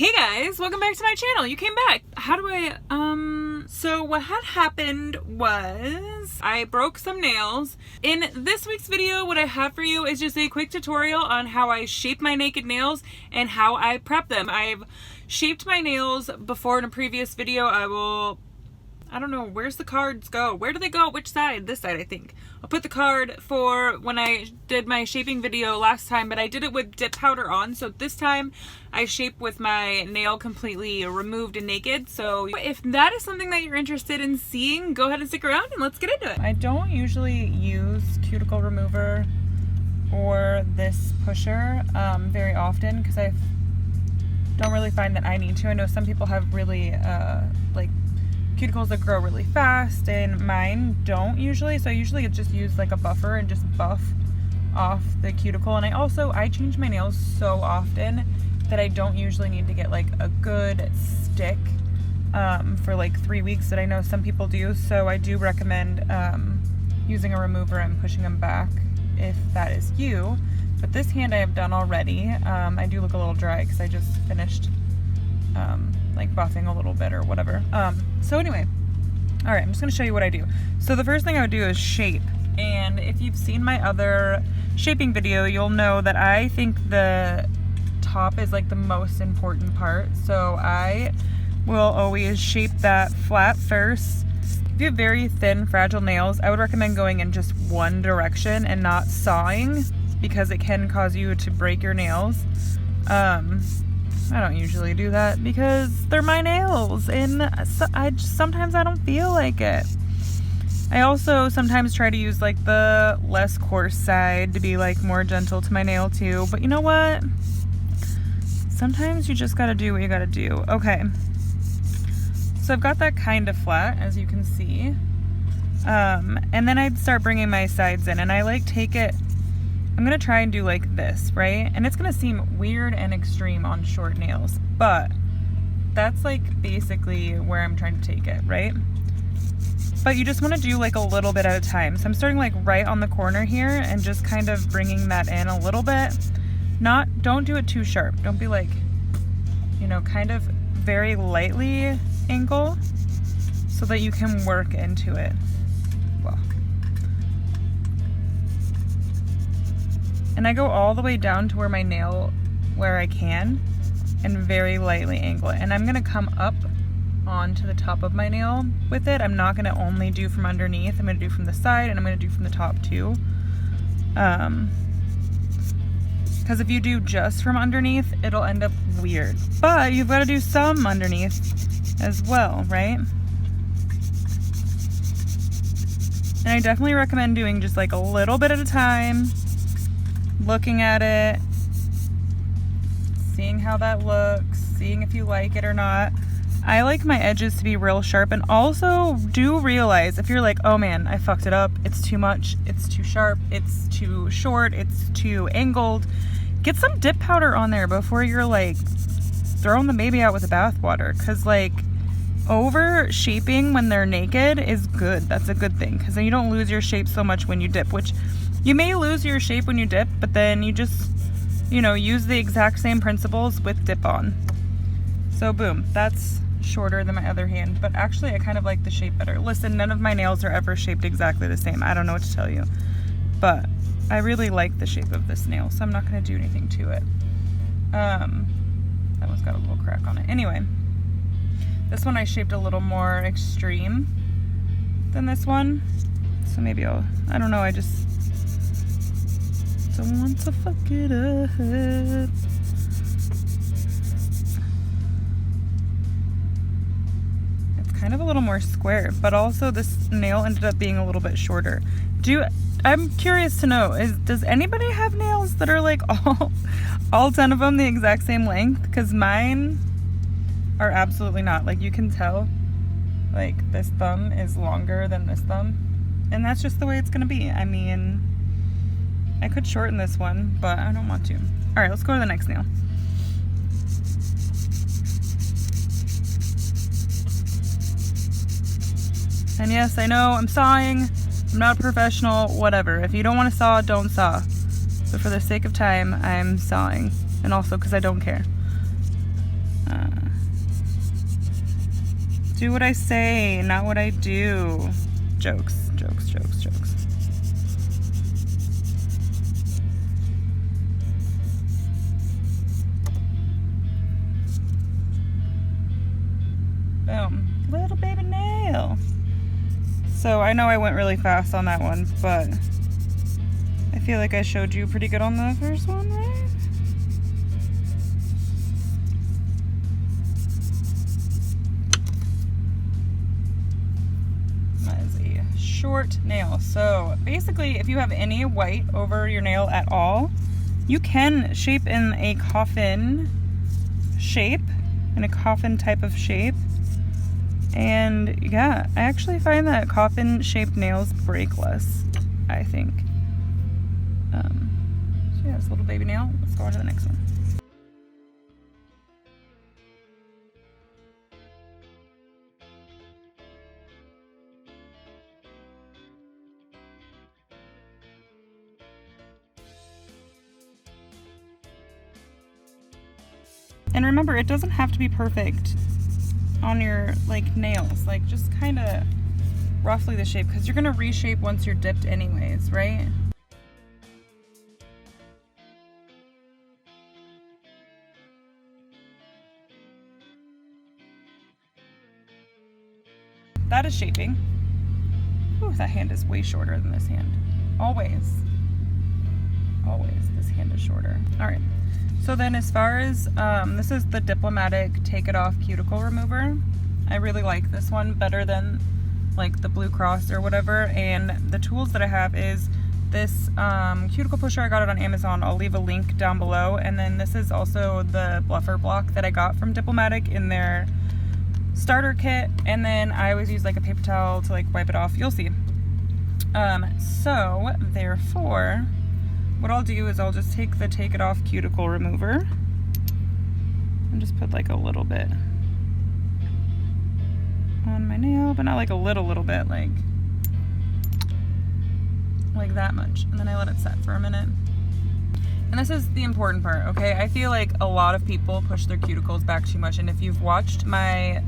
Hey guys, welcome back to my channel. You came back. So what had happened was I broke some nails. In this week's video, what I have for you is just a quick tutorial on how I shape my naked nails and how I prep them. I've shaped my nails before in a previous video. I don't know, where's the cards go? Where do they go? Which side? This side, I think. I'll put the card for when I did my shaping video last time, but I did it with dip powder on. So this time I shape with my nail completely removed and naked. So if that is something that you're interested in seeing, go ahead and stick around and let's get into it. I don't usually use cuticle remover or this pusher very often because I don't really find that I need to. I know some people have really like cuticles that grow really fast and mine don't usually, so I usually just use like a buffer and just buff off the cuticle. And I change my nails so often that I don't usually need to get like a good stick for like 3 weeks that I know some people do. So I do recommend using a remover and pushing them back if that is you. But this hand I have done already. I do look a little dry because I just finished like buffing a little bit or whatever. So anyway, all right, I'm just gonna show you what I do. So the first thing I would do is shape. And if you've seen my other shaping video, you'll know that I think the top is like the most important part. So I will always shape that flat first. If you have very thin, fragile nails, I would recommend going in just one direction and not sawing because it can cause you to break your nails. I don't usually do that because they're my nails and sometimes I don't feel like it. I also sometimes try to use like the less coarse side to be like more gentle to my nail too, but you know what? Sometimes you just gotta do what you gotta do. Okay, so I've got that kind of flat, as you can see, and then I'd start bringing my sides in, and I like take it. I'm gonna try and do like this, right? And it's gonna seem weird and extreme on short nails, but that's like basically where I'm trying to take it, right? But you just wanna do like a little bit at a time. So I'm starting like right on the corner here and just kind of bringing that in a little bit. Don't do it too sharp. Don't be like, you know, kind of very lightly angle so that you can work into it. Well. And I go all the way down to where I can, and very lightly angle it. And I'm gonna come up onto the top of my nail with it. I'm not gonna only do from underneath. I'm gonna do from the side and I'm gonna do from the top too. Because if you do just from underneath, it'll end up weird. But you've gotta do some underneath as well, right? And I definitely recommend doing just like a little bit at a time. Looking at it, seeing how that looks, seeing if you like it or not. I like my edges to be real sharp, and also do realize if you're like, oh man, I fucked it up, it's too much, it's too sharp, it's too short, it's too angled, get some dip powder on there before you're like throwing the baby out with the bathwater, because like over shaping when they're naked is good. That's a good thing, because then you don't lose your shape so much when you dip, which you may lose your shape when you dip, but then you just, you know, use the exact same principles with dip on. So boom, that's shorter than my other hand, but actually I kind of like the shape better. Listen, none of my nails are ever shaped exactly the same. I don't know what to tell you, but I really like the shape of this nail, so I'm not going to do anything to it. That one's got a little crack on it. Anyway, this one I shaped a little more extreme than this one, so maybe I don't know, I just don't want to fuck it up. It's kind of a little more square, but also this nail ended up being a little bit shorter. I'm curious to know, does anybody have nails that are like all 10 of them the exact same length? Because mine are absolutely not. Like you can tell, like this thumb is longer than this thumb, and that's just the way it's gonna be. I mean, I could shorten this one, but I don't want to. All right, let's go to the next nail. And yes, I know I'm sawing. I'm not a professional, whatever. If you don't want to saw, don't saw. But for the sake of time, I'm sawing. And also because I don't care. Do what I say, not what I do. Jokes, jokes, jokes, jokes. Boom. Little baby nail. So I know I went really fast on that one, but I feel like I showed you pretty good on the first one, right? That is a short nail. So basically, if you have any white over your nail at all, you can shape in a coffin shape, in a coffin type of shape. And yeah, I actually find that coffin shaped nails break less, I think. So yeah, this little baby nail. Let's go on to the next one. And remember, it doesn't have to be perfect on your like nails, like just kind of roughly the shape, because you're gonna reshape once you're dipped anyways, right? That is shaping. Ooh, that hand is way shorter than this hand. Always this hand is shorter. All right, so then as far as this is the Diplomatic Take It Off Cuticle Remover. I really like this one better than like the Blue Cross or whatever. And the tools that I have is this cuticle pusher. I got it on Amazon. I'll leave a link down below. And then this is also the bluffer block that I got from Diplomatic in their starter kit. And then I always use like a paper towel to like wipe it off. You'll see. So therefore, what I'll do is I'll just take the Take It Off Cuticle Remover and just put like a little bit on my nail, but not like a little bit, like that much. And then I let it set for a minute. And this is the important part, okay? I feel like a lot of people push their cuticles back too much. And if you've watched my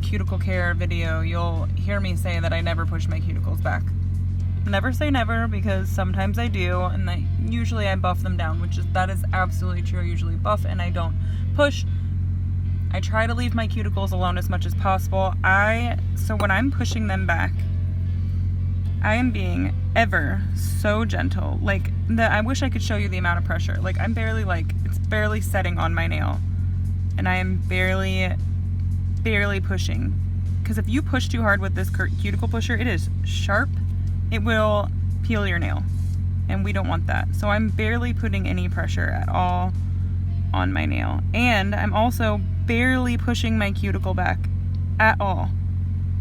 cuticle care video, you'll hear me say that I never push my cuticles back. Never say never, because sometimes I do, and usually I buff them down, that is absolutely true. I usually buff and I don't push. I try to leave my cuticles alone as much as possible. So when I'm pushing them back, I am being ever so gentle. Like, I wish I could show you the amount of pressure. Like, I'm barely, it's barely setting on my nail. And I am barely pushing. Because if you push too hard with this cuticle pusher, it is sharp. It will peel your nail. And we don't want that. So I'm barely putting any pressure at all on my nail. And I'm also barely pushing my cuticle back at all.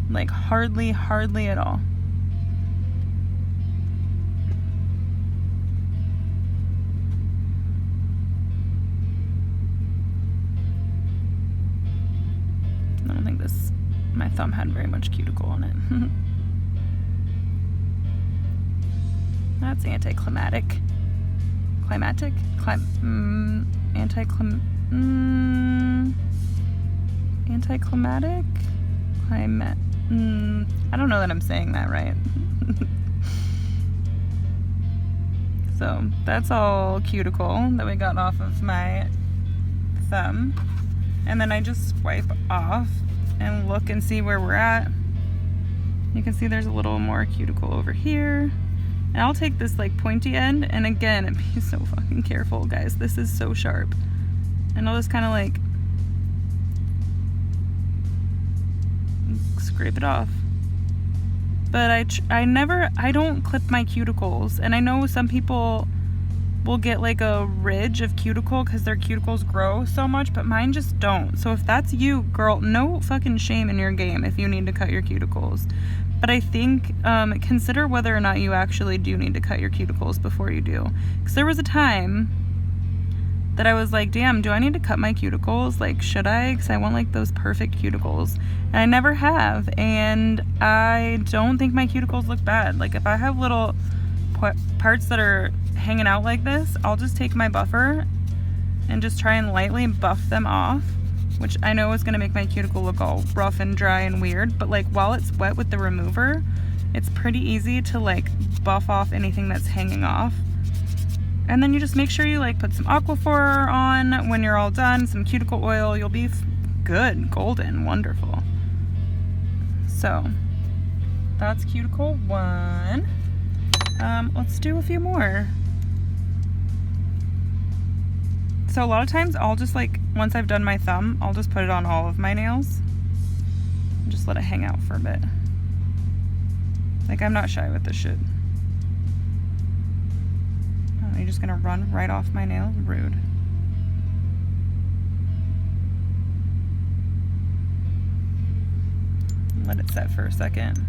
Like, hardly at all. I don't think my thumb had very much cuticle on it. That's anticlimactic. Climatic? Anticlimactic? I don't know that I'm saying that right. So that's all cuticle that we got off of my thumb. And then I just wipe off and look and see where we're at. You can see there's a little more cuticle over here. And I'll take this like pointy end, and again, be so fucking careful, guys. This is so sharp. And I'll just kind of like scrape it off. But I don't clip my cuticles. And I know some people will get like a ridge of cuticle because their cuticles grow so much, but mine just don't. So if that's you, girl, no fucking shame in your game if you need to cut your cuticles. But I think consider whether or not you actually do need to cut your cuticles before you do. Because there was a time that I was like, damn, do I need to cut my cuticles? Like, should I? Because I want like those perfect cuticles. And I never have. And I don't think my cuticles look bad. Like, if I have little parts that are hanging out like this, I'll just take my buffer and just try and lightly buff them off which I know is gonna make my cuticle look all rough and dry and weird, but like while it's wet with the remover, it's pretty easy to like buff off anything that's hanging off. And then you just make sure you like put some Aquaphor on when you're all done, some cuticle oil, you'll be good, golden, wonderful. So that's cuticle 1. Let's do a few more. So a lot of times I'll just like, once I've done my thumb, I'll just put it on all of my nails and just let it hang out for a bit. Like, I'm not shy with this shit. Oh, you're just gonna run right off my nail? Rude. Let it set for a second.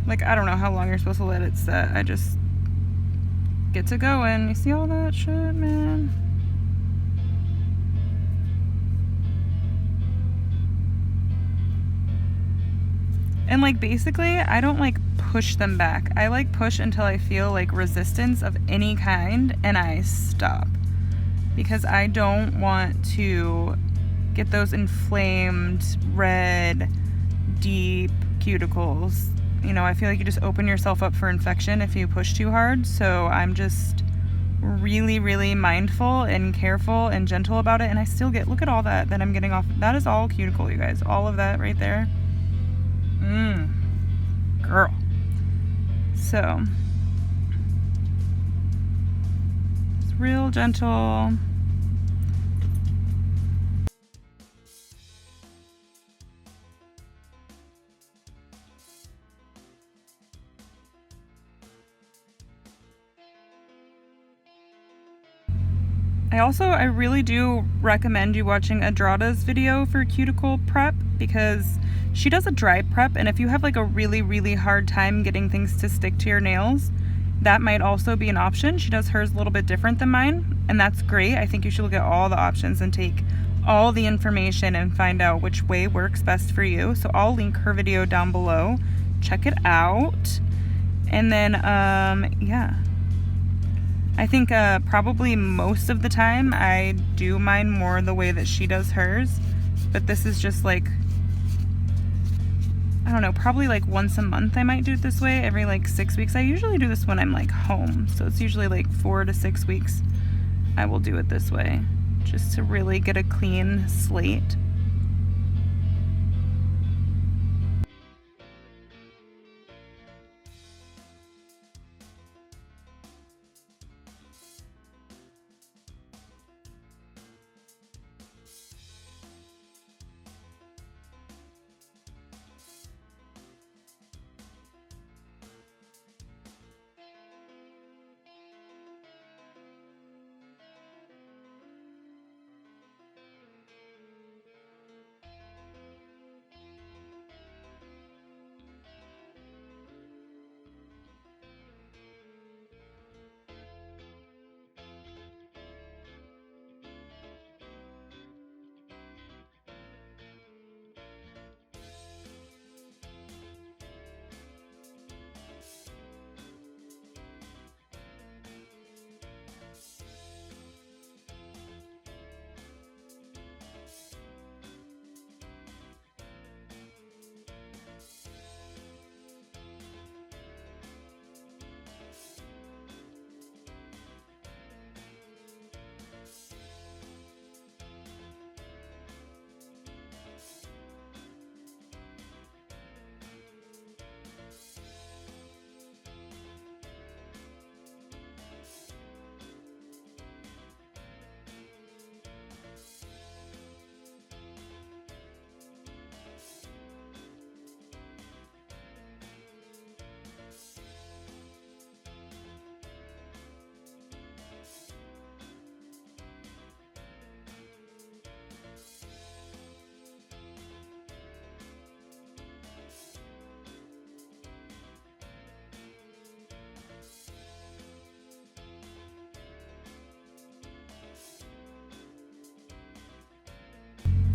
Like, I don't know how long you're supposed to let it set. I just get to going. You see all that shit, man? And like basically, I don't like push them back. I like push until I feel like resistance of any kind and I stop. Because I don't want to get those inflamed, red, deep cuticles. You know, I feel like you just open yourself up for infection if you push too hard. So I'm just really, really mindful and careful and gentle about it. And I still get, look at all that I'm getting off. That is all cuticle, you guys. All of that right there. Girl. So it's real gentle. I really do recommend you watching Adradas video for cuticle prep, because she does a dry prep, and if you have like a really, really hard time getting things to stick to your nails, that might also be an option. She does hers a little bit different than mine, and that's great. I think you should look at all the options and take all the information and find out which way works best for you. So I'll link her video down below. Check it out. And then, yeah. I think probably most of the time I do mine more the way that she does hers, but this is just like, I don't know, probably like once a month I might do it this way, every like 6 weeks. I usually do this when I'm like home, so it's usually like 4 to 6 weeks I will do it this way, just to really get a clean slate.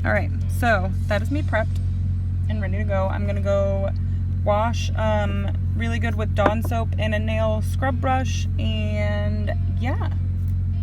All right, so that is me prepped and ready to go. I'm gonna go wash really good with Dawn soap and a nail scrub brush, and yeah,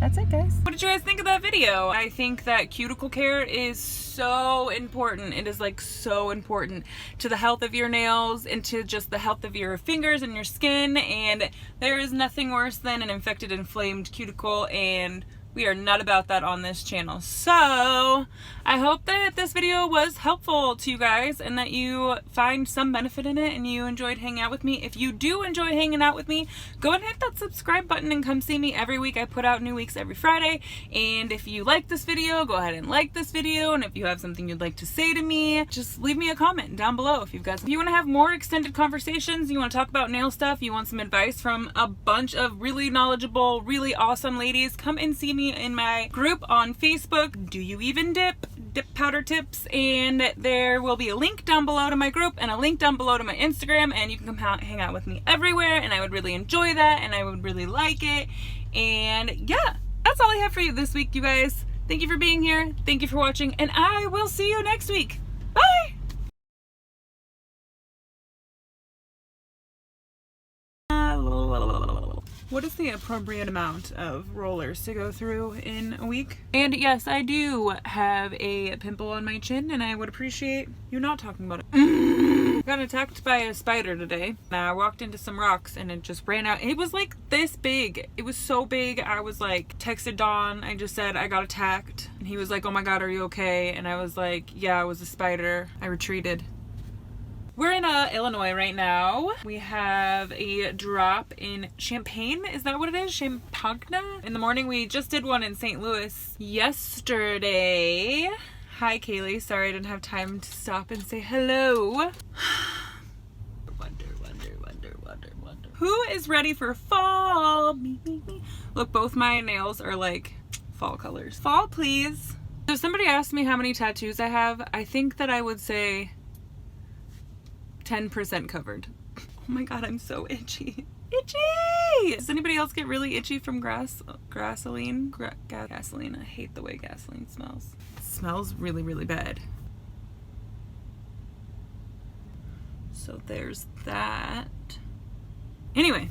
that's it, guys. What did you guys think of that video? I think that cuticle care is so important. It is like so important to the health of your nails and to just the health of your fingers and your skin, and there is nothing worse than an infected, inflamed cuticle, and we are not about that on this channel. So I hope that this video was helpful to you guys and that you find some benefit in it and you enjoyed hanging out with me. If you do enjoy hanging out with me, go ahead and hit that subscribe button and come see me every week. I put out new weeks every Friday. And if you like this video, go ahead and like this video. And if you have something you'd like to say to me, just leave me a comment down below. If you want to have more extended conversations, you want to talk about nail stuff, you want some advice from a bunch of really knowledgeable, really awesome ladies, come and see me in my group on Facebook, Do You Even Dip Powder Tips, and there will be a link down below to my group and a link down below to my Instagram, and you can come hang out with me everywhere, and I would really enjoy that and I would really like it. And yeah, that's all I have for you this week, you guys. Thank you for being here, thank you for watching, and I will see you next week. Bye! What is the appropriate amount of rollers to go through in a week? And yes, I do have a pimple on my chin, and I would appreciate you not talking about it. I got attacked by a spider today. I walked into some rocks and it just ran out. It was like this big. It was so big. I was like, texted Don. I just said I got attacked. And he was like, oh my God, are you okay? And I was like, yeah, it was a spider. I retreated. We're in Illinois right now. We have a drop in Champaign. Is that what it is? Champaign? In the morning, we just did one in St. Louis yesterday. Hi, Kaylee. Sorry I didn't have time to stop and say hello. Wonder. Who is ready for fall? Me. Look, both my nails are like fall colors. Fall, please. So somebody asked me how many tattoos I have. I think that I would say 10% covered. Oh my God, I'm so itchy. Itchy! Does anybody else get really itchy from gasoline? Gasoline. I hate the way gasoline smells. It smells really, really bad. So there's that. Anyway,